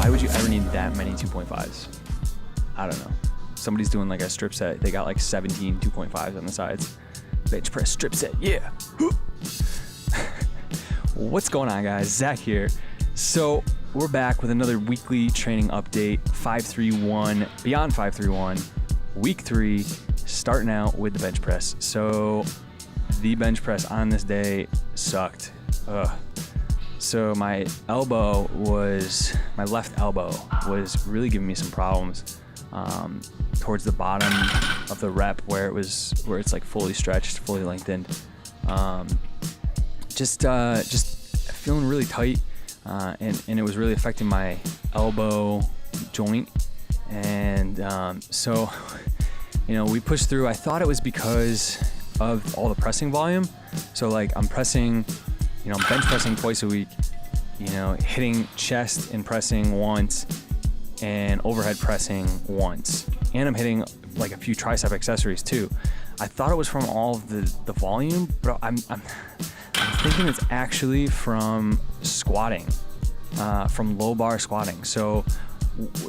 why would you ever need that many 2.5s? I don't know. Somebody's doing like a strip set. They got like 17 2.5s on the sides. Bench press strip set, yeah. What's going on, guys? Zach here. So we're back with another weekly training update. 531, beyond 531, week 3, starting out with the bench press. So the bench press on this day sucked. So my left elbow was really giving me some problems towards the bottom of the rep where it's like fully stretched, fully lengthened. Just feeling really tight, and it was really affecting my elbow joint. And so, we pushed through. I thought it was because of all the pressing volume. So like I'm pressing, I'm bench pressing twice a week, hitting chest and pressing once and overhead pressing once. And I'm hitting like a few tricep accessories too. I thought it was from all of the volume, but I'm thinking it's actually from squatting, from low bar squatting. So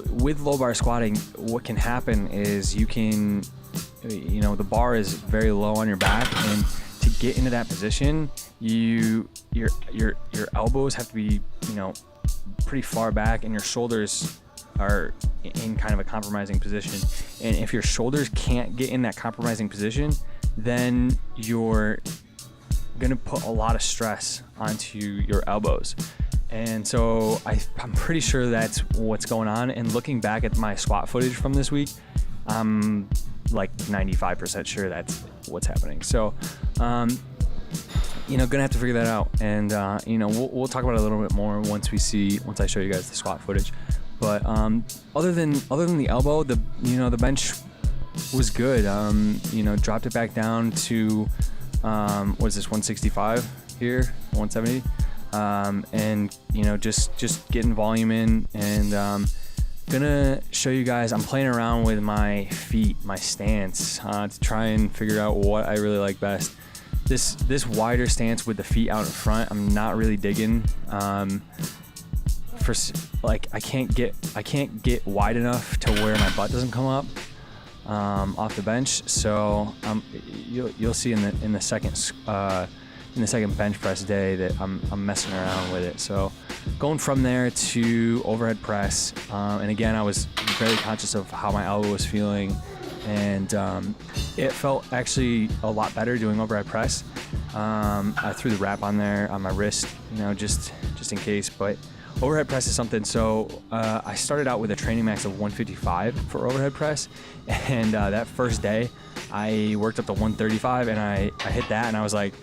with low bar squatting, what can happen is you can, the bar is very low on your back, and to get into that position, your elbows have to be, pretty far back, and your shoulders are in kind of a compromising position. And if your shoulders can't get in that compromising position, then you're gonna put a lot of stress onto your elbows. And so I'm pretty sure that's what's going on. And looking back at my squat footage from this week, I'm like 95% sure that's what's happening. So, gonna have to figure that out. And, we'll talk about it a little bit more once I show you guys the squat footage. But other than the elbow, the bench was good. Dropped it back down to what is this, 165 here, 170, and just getting volume in. And gonna show you guys. I'm playing around with my feet, my stance, to try and figure out what I really like best. This wider stance with the feet out in front, I'm not really digging. I can't get wide enough to where my butt doesn't come up off the bench. So you'll see in the second bench press day that I'm messing around with it. So going from there to overhead press, and again, I was very conscious of how my elbow was feeling, and it felt actually a lot better doing overhead press. I threw the wrap on there on my wrist, just in case. But overhead press is something. So I started out with a training max of 155 for overhead press, and that first day I worked up to 135, and I hit that, and I was like,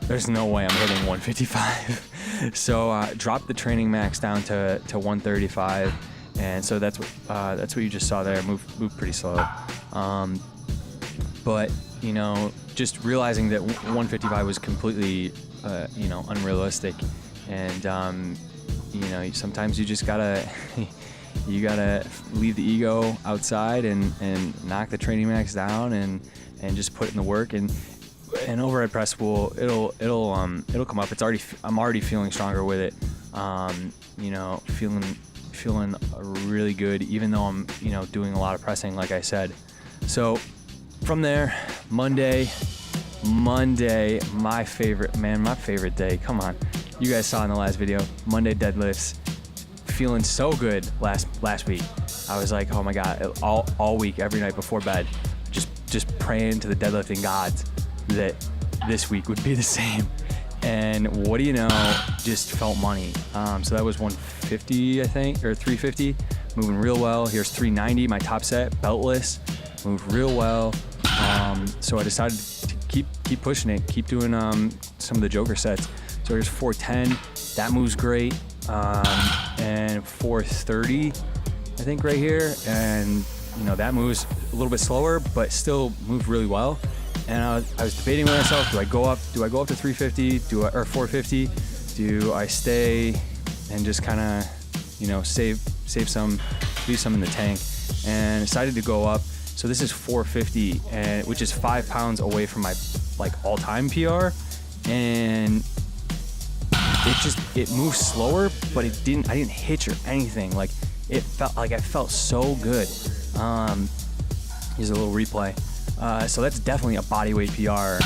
there's no way I'm hitting 155. So dropped the training max down to 135, and so that's what you just saw there. Moved pretty slow, but just realizing that 155 was completely unrealistic, and sometimes you just gotta leave the ego outside and knock the training max down and just put in the work, and overhead press it'll come up. I'm already feeling stronger with it. Feeling really good, even though I'm doing a lot of pressing, like I said. So from there, Monday, my favorite day. Come on. You guys saw in the last video, Monday deadlifts, feeling so good last week. I was like, oh my God, all week, every night before bed, just praying to the deadlifting gods that this week would be the same. And what do you know, just felt money. So that was 150, I think, or 350, moving real well. Here's 390, my top set, beltless, moved real well. So I decided to keep pushing it, keep doing some of the joker sets. So here's 410, that moves great, and 430, I think, right here, and that moves a little bit slower, but still moved really well. And I was debating with myself: do I go up to 350? Or 450? Do I stay and just kind of, save some, leave some in the tank? And decided to go up. So this is 450, which is 5 pounds away from my all-time PR, and it moves slower, but I didn't hitch or anything. I felt so good. Here's a little replay. So that's definitely a body weight PR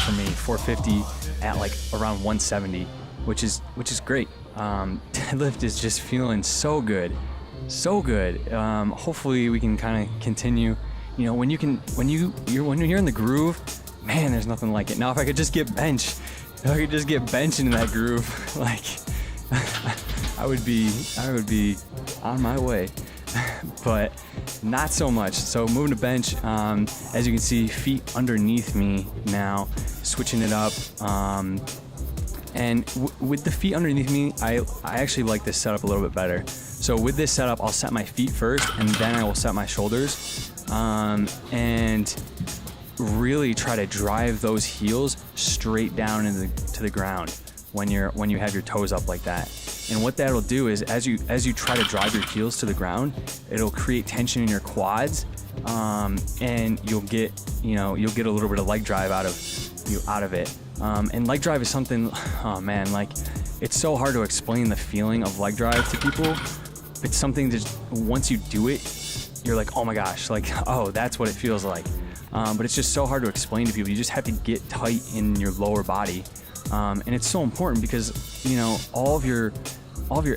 for me, 450 at like around 170, which is great. Deadlift is just feeling so good, so good. Hopefully we can kind of continue. You know, when you're in the groove, man, there's nothing like it. Now, if I could just get bench into that groove, like I would be on my way. But not so much. So moving to bench, as you can see, feet underneath me now, switching it up. And with the feet underneath me, I actually like this setup a little bit better. So with this setup, I'll set my feet first, and then I will set my shoulders, and really try to drive those heels straight down to the ground when you have your toes up like that. And what that'll do is, as you try to drive your heels to the ground, it'll create tension in your quads, and you'll get a little bit of leg drive out of it. And leg drive is something, oh man, like it's so hard to explain the feeling of leg drive to people. It's something that once you do it, you're like, oh my gosh, like, oh, that's what it feels like. But it's just so hard to explain to people. You just have to get tight in your lower body. And it's so important because, you know, all of your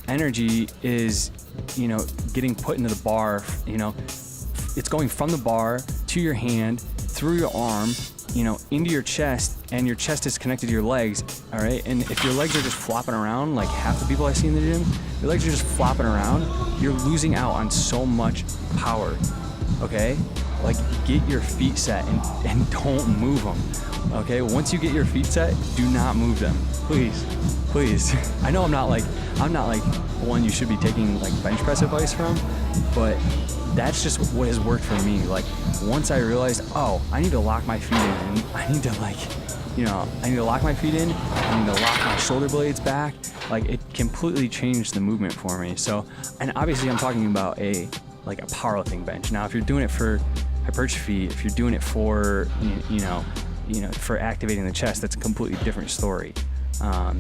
energy is, you know, getting put into the bar. You know, it's going from the bar to your hand, through your arm, you know, into your chest, and your chest is connected to your legs. All right. And if your legs are just flopping around, like half the people I see in the gym, your legs are just flopping around, you're losing out on so much power. Okay. Like, get your feet set and don't move them. Okay, once you get your feet set, do not move them, please. I know I'm not like one you should be taking like bench press advice from, but that's just what has worked for me. Like, once I realized, oh, I need to lock my feet in, and I need to lock my feet in, I need to lock my shoulder blades back. Like, it completely changed the movement for me. So, and obviously I'm talking about a powerlifting bench. Now, if you're doing it for hypertrophy, if you're doing it for, you know, for activating the chest, that's a completely different story.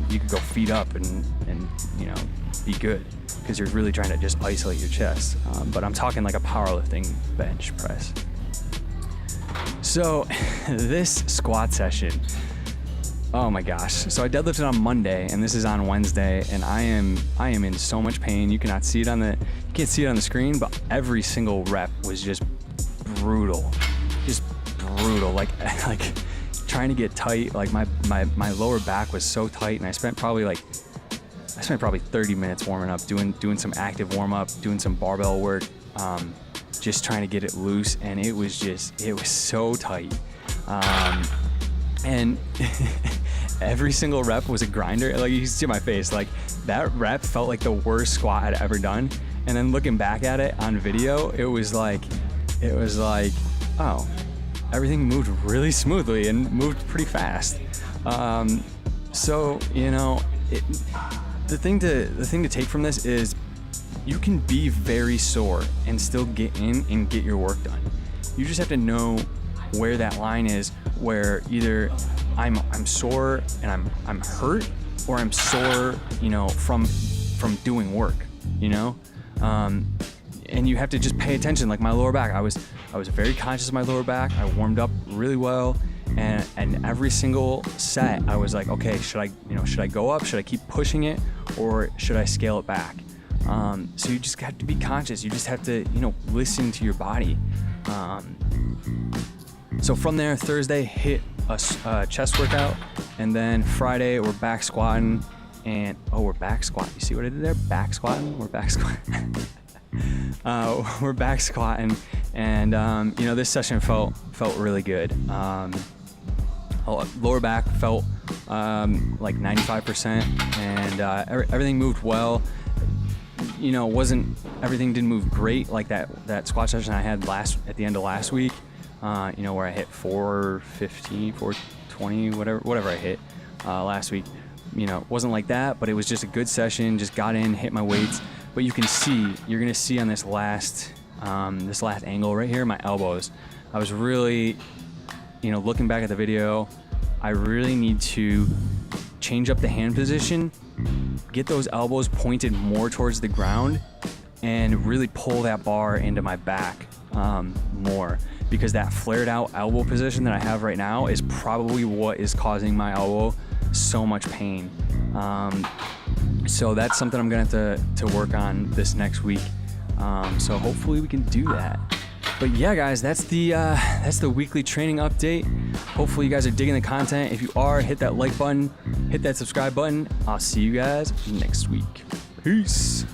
You could go feet up and you know, be good because you're really trying to just isolate your chest. But I'm talking like a powerlifting bench press. So this squat session, oh my gosh. So I deadlifted on Monday, and this is on Wednesday, and I am in so much pain. You can't see it on the screen, but every single rep was just brutal. Like trying to get tight. Like my lower back was so tight, and I spent probably 30 minutes warming up, doing some active warm up, doing some barbell work, just trying to get it loose, and it was so tight. And every single rep was a grinder. Like, you can see my face, like that rep felt like the worst squat I'd ever done. And then looking back at it on video, it was like, oh, everything moved really smoothly and moved pretty fast. So, you know, the thing to take from this is you can be very sore and still get in and get your work done. You just have to know where that line is, where either I'm sore and I'm hurt, or I'm sore, you know, from doing work, you know. And you have to just pay attention. Like my lower back, I was very conscious of my lower back. I warmed up really well, and every single set I was like, okay, should I go up? Should I keep pushing it, or should I scale it back? So you just have to be conscious. You just have to, you know, listen to your body. So from there, Thursday hit a chest workout, and then Friday we're back squatting, and we're back squatting. You see what I did there? Back squatting. We're back squatting. We're back squatting, and you know, this session felt really good. Lower back felt like 95%, and everything moved well. You know, everything didn't move great like that squat session I had at the end of last week. You know, where I hit 450, 420, whatever I hit last week. You know, it wasn't like that, but it was just a good session. Just got in, hit my weights. But you're gonna see on this last angle right here, my elbows. I was really, you know, looking back at the video, I really need to change up the hand position, get those elbows pointed more towards the ground, and really pull that bar into my back more, because that flared out elbow position that I have right now is probably what is causing my elbow so much pain. So that's something I'm gonna have to work on this next week. So hopefully we can do that. But yeah, guys, that's the weekly training update. Hopefully you guys are digging the content. If you are, hit that like button, hit that subscribe button. I'll see you guys next week. Peace.